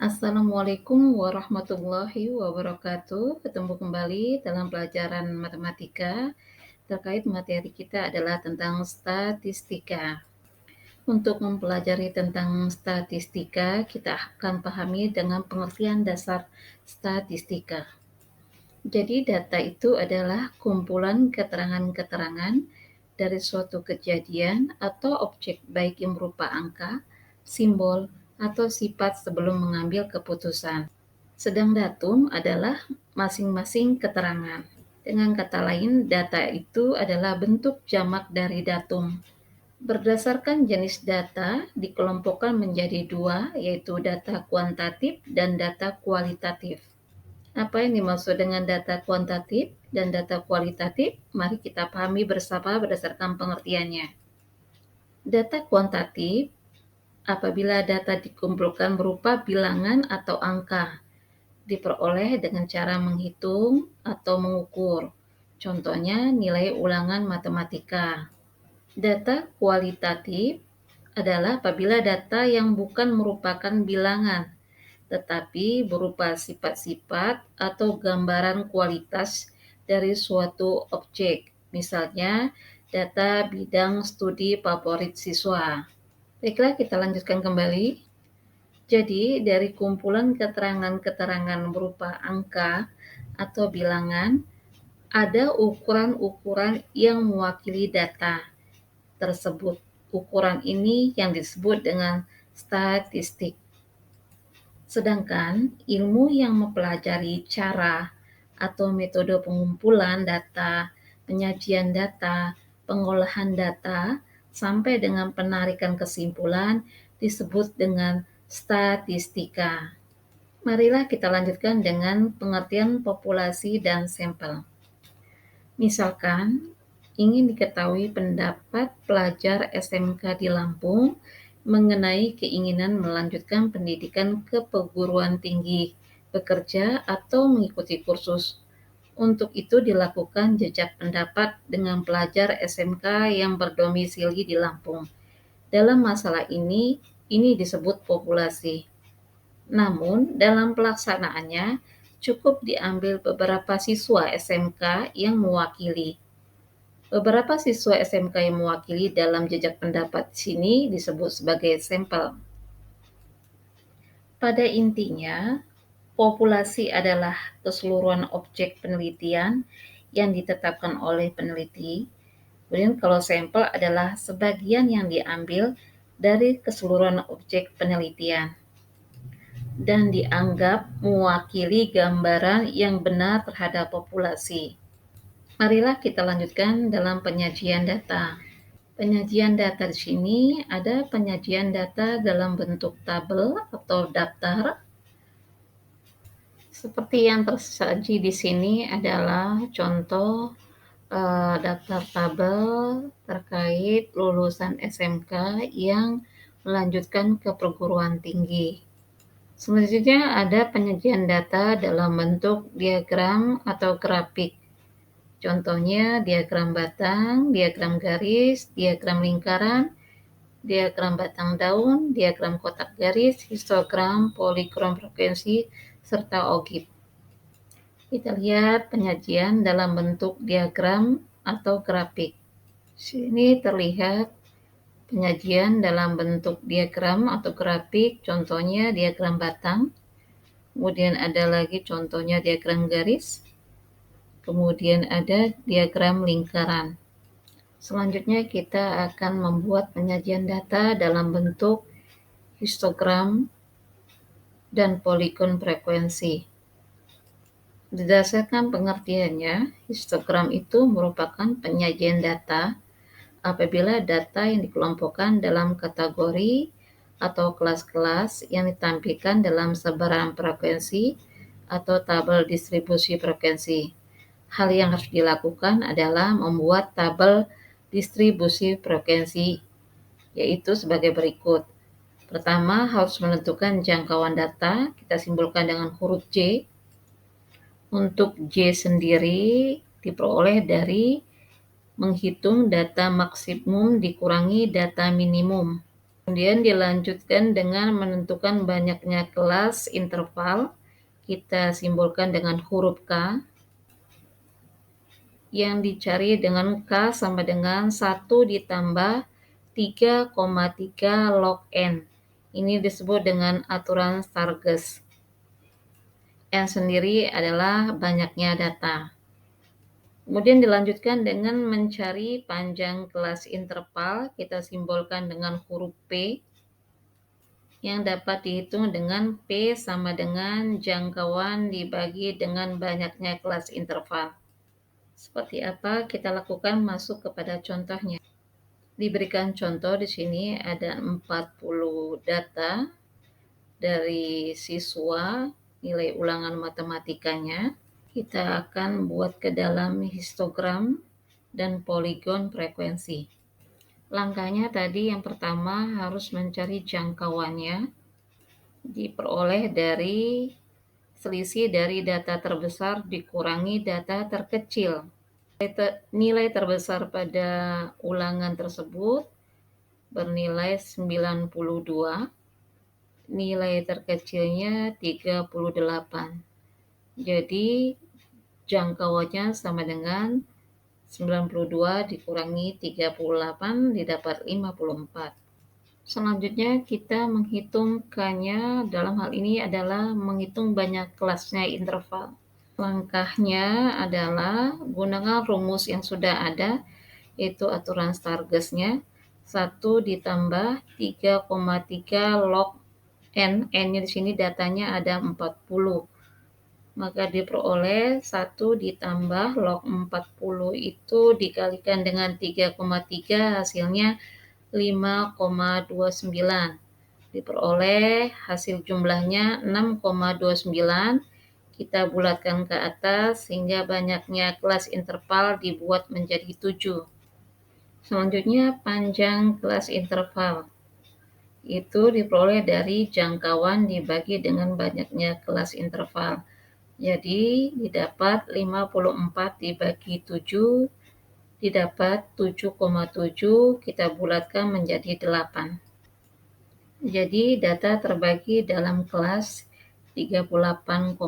Assalamualaikum warahmatullahi wabarakatuh. Ketemu kembali dalam pelajaran matematika. Terkait materi kita adalah tentang statistika. Untuk mempelajari tentang statistika, kita akan pahami dengan pengertian dasar statistika. Jadi data itu adalah kumpulan keterangan-keterangan dari suatu kejadian atau objek baik yang berupa angka, simbol, atau sifat sebelum mengambil keputusan. Sedang datum adalah masing-masing keterangan. Dengan kata lain, data itu adalah bentuk jamak dari datum. Berdasarkan jenis data, dikelompokkan menjadi dua, yaitu data kuantitatif dan data kualitatif. Apa yang dimaksud dengan data kuantitatif dan data kualitatif? Mari kita pahami bersama berdasarkan pengertiannya. Data kuantitatif apabila data dikumpulkan berupa bilangan atau angka, diperoleh dengan cara menghitung atau mengukur. Contohnya nilai ulangan matematika. Data kualitatif adalah apabila data yang bukan merupakan bilangan, tetapi berupa sifat-sifat atau gambaran kualitas dari suatu objek. Misalnya, data bidang studi favorit siswa. Baiklah, kita lanjutkan kembali. Jadi, dari kumpulan keterangan-keterangan berupa angka atau bilangan, ada ukuran-ukuran yang mewakili data tersebut. Ukuran ini yang disebut dengan statistik. Sedangkan ilmu yang mempelajari cara atau metode pengumpulan data, penyajian data, pengolahan data, sampai dengan penarikan kesimpulan disebut dengan statistika. Marilah kita lanjutkan dengan pengertian populasi dan sampel. Misalkan, ingin diketahui pendapat pelajar SMK di Lampung mengenai keinginan melanjutkan pendidikan ke perguruan tinggi, bekerja, atau mengikuti kursus. Untuk itu dilakukan jejak pendapat dengan pelajar SMK yang berdomisili di Lampung. Dalam masalah ini disebut populasi. Namun, dalam pelaksanaannya, cukup diambil beberapa siswa SMK yang mewakili. Beberapa siswa SMK yang mewakili dalam jejak pendapat sini disebut sebagai sampel. Pada intinya, populasi adalah keseluruhan objek penelitian yang ditetapkan oleh peneliti. Kemudian kalau sampel adalah sebagian yang diambil dari keseluruhan objek penelitian dan dianggap mewakili gambaran yang benar terhadap populasi. Marilah kita lanjutkan dalam penyajian data. Penyajian data di sini ada penyajian data dalam bentuk tabel atau daftar. Seperti yang tersaji di sini adalah contoh daftar tabel terkait lulusan SMK yang melanjutkan ke perguruan tinggi. Selanjutnya ada penyajian data dalam bentuk diagram atau grafik. Contohnya diagram batang, diagram garis, diagram lingkaran, diagram batang daun, diagram kotak garis, histogram, polikron frekuensi, serta ogif. Kita lihat penyajian dalam bentuk diagram atau grafik. Sini terlihat penyajian dalam bentuk diagram atau grafik, contohnya diagram batang. Kemudian ada lagi contohnya diagram garis. Kemudian ada diagram lingkaran. Selanjutnya kita akan membuat penyajian data dalam bentuk histogram dan polikon frekuensi. Berdasarkan pengertiannya, histogram itu merupakan penyajian data apabila data yang dikelompokkan dalam kategori atau kelas-kelas yang ditampilkan dalam sebaran frekuensi atau tabel distribusi frekuensi. Hal yang harus dilakukan adalah membuat tabel distribusi frekuensi, yaitu sebagai berikut. Pertama, harus menentukan jangkauan data, kita simbolkan dengan huruf J. Untuk J sendiri diperoleh dari menghitung data maksimum dikurangi data minimum. Kemudian dilanjutkan dengan menentukan banyaknya kelas interval. Kita simbolkan dengan huruf K yang dicari dengan K sama dengan 1 ditambah 3,3 log N. Ini disebut dengan aturan Stargess. N sendiri adalah banyaknya data. Kemudian dilanjutkan dengan mencari panjang kelas interval. Kita simbolkan dengan huruf P yang dapat dihitung dengan P sama dengan jangkauan dibagi dengan banyaknya kelas interval. Seperti apa? Kita lakukan masuk kepada contohnya. Diberikan contoh di sini ada 40 data dari siswa, nilai ulangan matematikanya. Kita akan buat ke dalam histogram dan poligon frekuensi. Langkahnya tadi yang pertama harus mencari jangkauannya, diperoleh dari selisih dari data terbesar dikurangi data terkecil. Nilai terbesar pada ulangan tersebut bernilai 92, nilai terkecilnya 38. Jadi jangkauannya sama dengan 92 dikurangi 38 didapat 54. Selanjutnya kita menghitung K-nya, dalam hal ini adalah menghitung banyak kelasnya interval. Langkahnya adalah gunakan rumus yang sudah ada, yaitu aturan Stargess-nya. 1 ditambah 3,3 log N. N-nya di sini datanya ada 40. Maka diperoleh 1 ditambah log 40 itu dikalikan dengan 3,3 hasilnya 5,29. Diperoleh hasil jumlahnya 6,29. Kita bulatkan ke atas sehingga banyaknya kelas interval dibuat menjadi 7. Selanjutnya panjang kelas interval. Itu diperoleh dari jangkauan dibagi dengan banyaknya kelas interval. Jadi didapat 54 dibagi 7, didapat 7,7, kita bulatkan menjadi 8. Jadi data terbagi dalam kelas 38,45,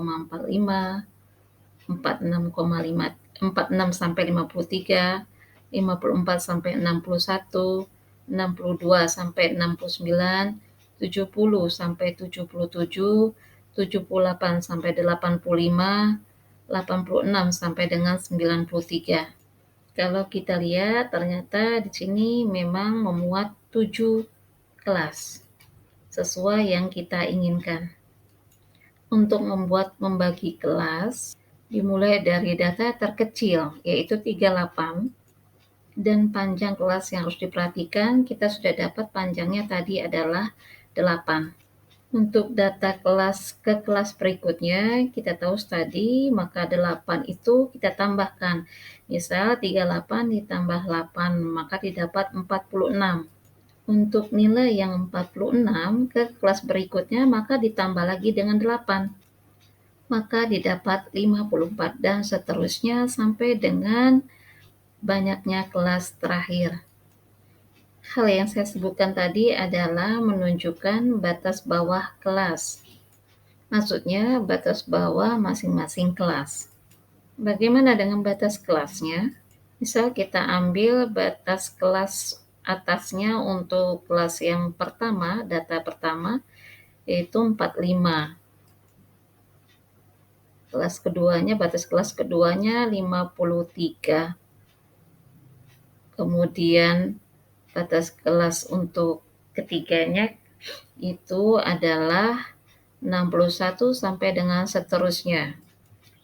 46 sampai 53, 54 sampai 61, 62 sampai 69, 70 sampai 77, 78 sampai 85, 86 sampai dengan 93. Kalau kita lihat ternyata di sini memang memuat 7 kelas sesuai yang kita inginkan. Untuk membagi kelas, dimulai dari data terkecil, yaitu 38, dan panjang kelas yang harus diperhatikan, kita sudah dapat panjangnya tadi adalah 8. Untuk data kelas ke kelas berikutnya, kita tahu tadi, maka 8 itu kita tambahkan. Misal 38 ditambah 8, maka didapat 46. Untuk nilai yang 46 ke kelas berikutnya, maka ditambah lagi dengan 8. Maka didapat 54 dan seterusnya sampai dengan banyaknya kelas terakhir. Hal yang saya sebutkan tadi adalah menunjukkan batas bawah kelas. Maksudnya batas bawah masing-masing kelas. Bagaimana dengan batas kelasnya? Misal kita ambil batas kelas atasnya untuk kelas yang pertama, data pertama, yaitu 45. Batas kelas keduanya 53. Kemudian batas kelas untuk ketiganya itu adalah 61 sampai dengan seterusnya.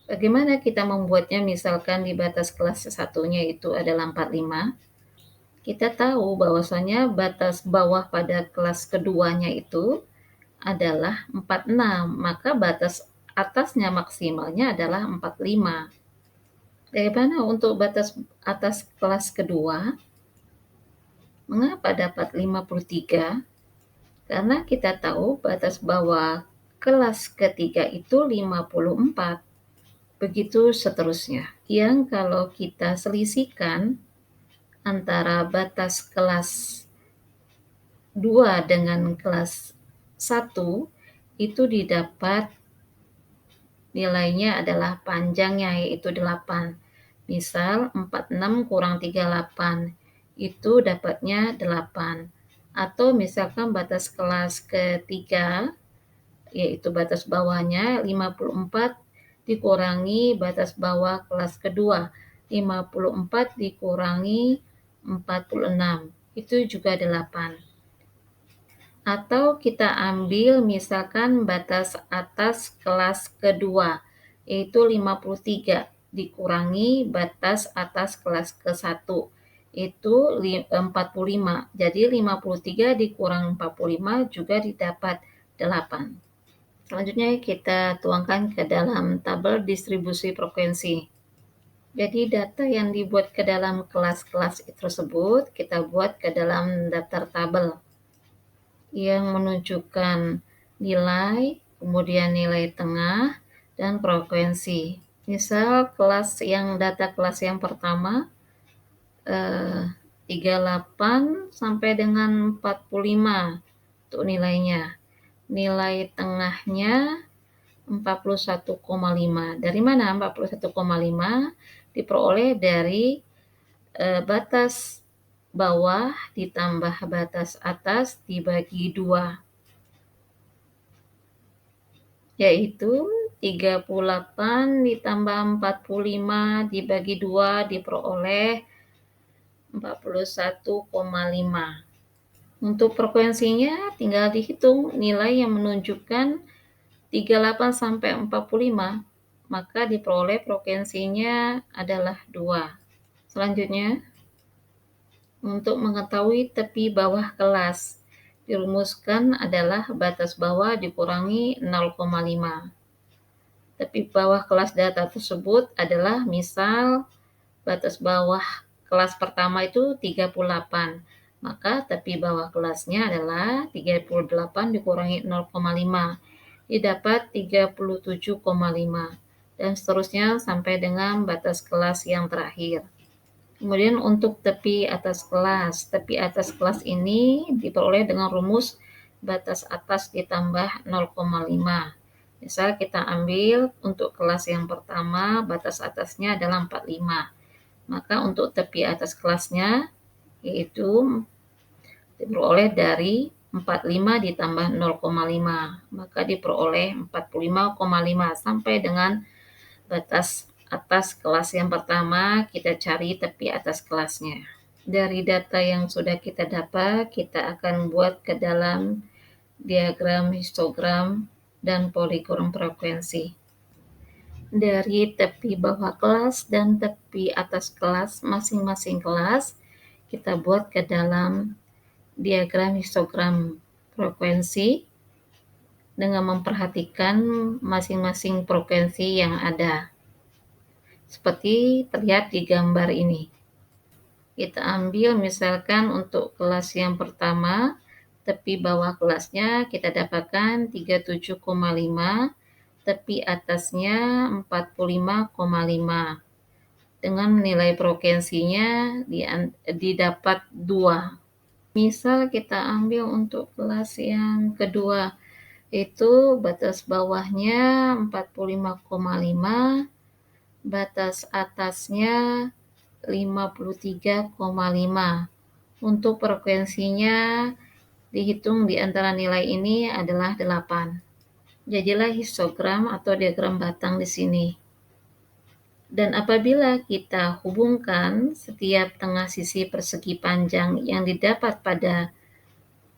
Bagaimana kita membuatnya? Misalkan di batas kelas satunya itu adalah 45. Kita tahu bahwasanya batas bawah pada kelas keduanya itu adalah 46, maka batas atasnya maksimalnya adalah 45. Bagaimana untuk batas atas kelas kedua? Mengapa dapat 53? Karena kita tahu batas bawah kelas ketiga itu 54. Begitu seterusnya. Yang kalau kita selisihkan antara batas kelas 2 dengan kelas 1 itu didapat nilainya adalah panjangnya, yaitu 8. Misal 46 kurang 38 itu dapatnya 8. Atau misalkan batas kelas ketiga, yaitu batas bawahnya 54 dikurangi batas bawah kelas kedua, 54 dikurangi 46, itu juga 8. Atau kita ambil misalkan batas atas kelas kedua, yaitu 53 dikurangi batas atas kelas ke-1, itu 45. Jadi 53 dikurang 45 juga didapat 8. Selanjutnya kita tuangkan ke dalam tabel distribusi frekuensi. Jadi data yang dibuat ke dalam kelas-kelas tersebut kita buat ke dalam daftar tabel yang menunjukkan nilai, kemudian nilai tengah, dan frekuensi. Misal data kelas yang pertama 38 sampai dengan 45 untuk nilainya. Nilai tengahnya 41,5. Dari mana 41,5? Diperoleh dari batas bawah ditambah batas atas dibagi 2, yaitu 38 ditambah 45 dibagi 2 diperoleh 41,5. Untuk frekuensinya tinggal dihitung nilai yang menunjukkan 38 sampai 45, maka diperoleh frekuensinya adalah 2. Selanjutnya, untuk mengetahui tepi bawah kelas, dirumuskan adalah batas bawah dikurangi 0,5. Tepi bawah kelas data tersebut adalah misal batas bawah kelas pertama itu 38. Maka tepi bawah kelasnya adalah 38 dikurangi 0,5. Didapat 37,5. Dan seterusnya sampai dengan batas kelas yang terakhir. Kemudian untuk tepi atas kelas ini diperoleh dengan rumus batas atas ditambah 0,5. Misal kita ambil untuk kelas yang pertama batas atasnya adalah 45. Maka untuk tepi atas kelasnya yaitu diperoleh dari 45 ditambah 0,5. Maka diperoleh 45,5 sampai dengan batas atas kelas yang pertama, kita cari tepi atas kelasnya. Dari data yang sudah kita dapat, kita akan buat ke dalam diagram histogram dan poligon frekuensi. Dari tepi bawah kelas dan tepi atas kelas masing-masing kelas, kita buat ke dalam diagram histogram frekuensi dengan memperhatikan masing-masing frekuensi yang ada. Seperti terlihat di gambar ini. Kita ambil misalkan untuk kelas yang pertama, tepi bawah kelasnya kita dapatkan 37,5, tepi atasnya 45,5. Dengan nilai frekuensinya didapat 2. Misal kita ambil untuk kelas yang kedua, itu batas bawahnya 45,5, batas atasnya 53,5. Untuk frekuensinya dihitung di antara nilai ini adalah 8. Jadilah histogram atau diagram batang di sini. Dan apabila kita hubungkan setiap tengah sisi persegi panjang yang didapat pada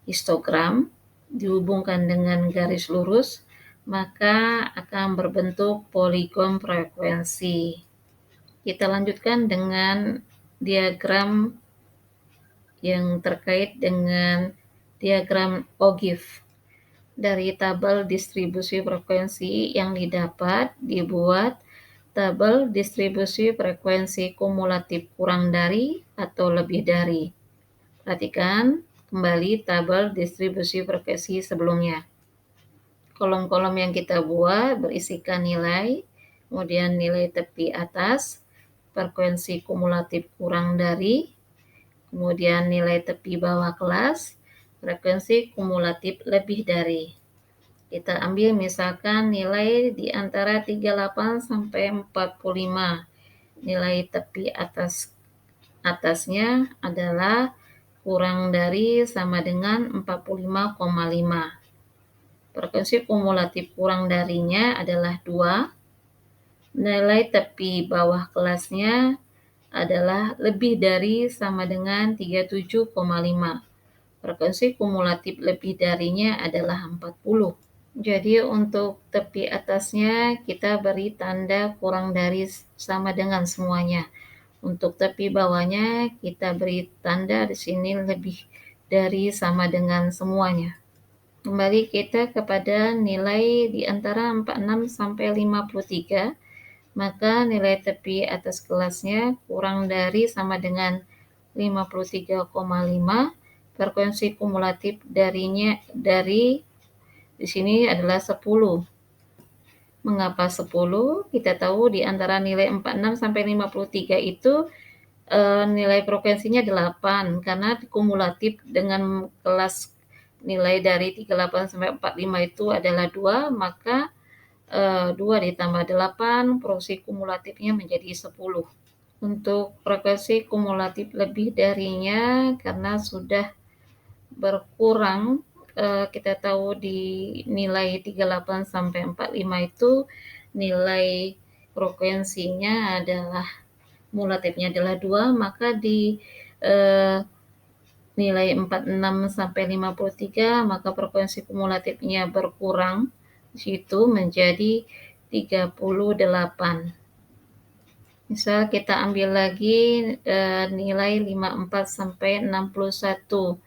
histogram dihubungkan dengan garis lurus, maka akan berbentuk poligon frekuensi. Kita lanjutkan dengan diagram yang terkait dengan diagram Ogive. Dari tabel distribusi frekuensi yang didapat, dibuat tabel distribusi frekuensi kumulatif kurang dari atau lebih dari. Perhatikan kembali tabel distribusi frekuensi sebelumnya. Kolom-kolom yang kita buat berisikan nilai, kemudian nilai tepi atas, frekuensi kumulatif kurang dari, kemudian nilai tepi bawah kelas, frekuensi kumulatif lebih dari. Kita ambil misalkan nilai di antara 38 sampai 45. Nilai tepi atasnya adalah kurang dari sama dengan 45,5. Frekuensi kumulatif kurang darinya adalah 2. Nilai tepi bawah kelasnya adalah lebih dari sama dengan 37,5. Frekuensi kumulatif lebih darinya adalah 40. Jadi untuk tepi atasnya kita beri tanda kurang dari sama dengan semuanya. Untuk tepi bawahnya kita beri tanda di sini lebih dari sama dengan semuanya. Kembali kita kepada nilai di antara 46 sampai 53, maka nilai tepi atas kelasnya kurang dari sama dengan 53,5. Frekuensi kumulatif dari di sini adalah 10. Mengapa 10? Kita tahu di antara nilai 46 sampai 53 itu nilai frekuensinya 8, karena kumulatif dengan kelas nilai dari 38 sampai 45 itu adalah 2, maka 2 ditambah 8, frekuensi kumulatifnya menjadi 10. Untuk frekuensi kumulatif lebih darinya karena sudah berkurang, kita tahu di nilai 38 sampai 45 itu nilai frekuensinya adalah kumulatifnya adalah 2, maka di nilai 46 sampai 53 maka frekuensi kumulatifnya berkurang di situ menjadi 38. Misal kita ambil lagi nilai 54 sampai 61.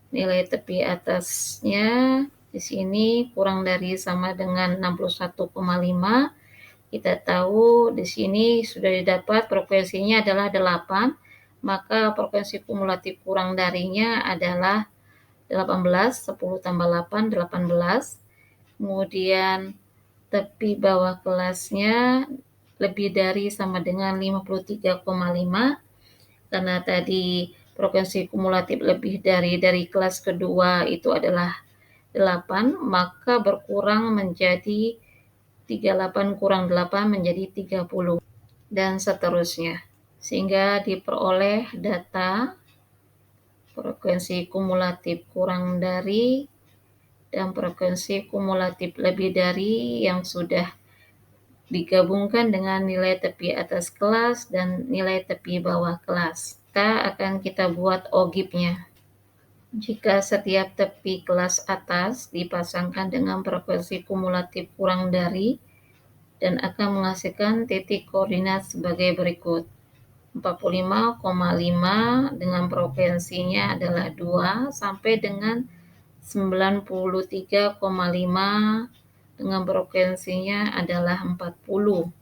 Nilai tepi atasnya di sini kurang dari sama dengan 61,5. Kita tahu di sini sudah didapat frekuensinya adalah 8, maka frekuensi kumulatif kurang darinya adalah 18, 10 tambah 8, 18. Kemudian tepi bawah kelasnya lebih dari sama dengan 53,5, karena tadi frekuensi kumulatif lebih dari kelas kedua itu adalah 8, maka berkurang menjadi 38 kurang 8 menjadi 30, dan seterusnya. Sehingga diperoleh data frekuensi kumulatif kurang dari dan frekuensi kumulatif lebih dari yang sudah digabungkan dengan nilai tepi atas kelas dan nilai tepi bawah kelas. Kita buat ogibnya. Jika setiap tepi kelas atas dipasangkan dengan frekuensi kumulatif kurang dari dan akan menghasilkan titik koordinat sebagai berikut. 45,5 dengan frekuensinya adalah 2 sampai dengan 93,5 dengan frekuensinya adalah 40.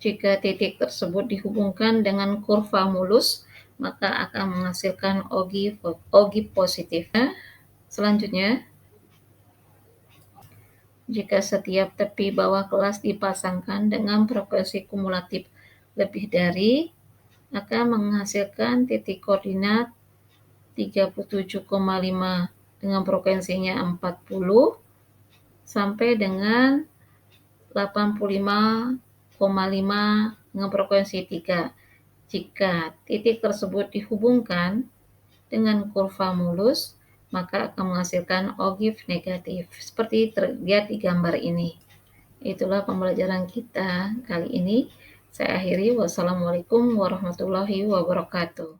Jika titik tersebut dihubungkan dengan kurva mulus, maka akan menghasilkan ogib positif. Selanjutnya, jika setiap tepi bawah kelas dipasangkan dengan frekuensi kumulatif lebih dari, akan menghasilkan titik koordinat 37,5 dengan frekuensinya 40 sampai dengan 85,5 dengan frekuensi 3. Jika titik tersebut dihubungkan dengan kurva mulus, maka akan menghasilkan ogif negatif, seperti terlihat di gambar ini. Itulah pembelajaran kita kali ini. Saya akhiri. Wassalamualaikum warahmatullahi wabarakatuh.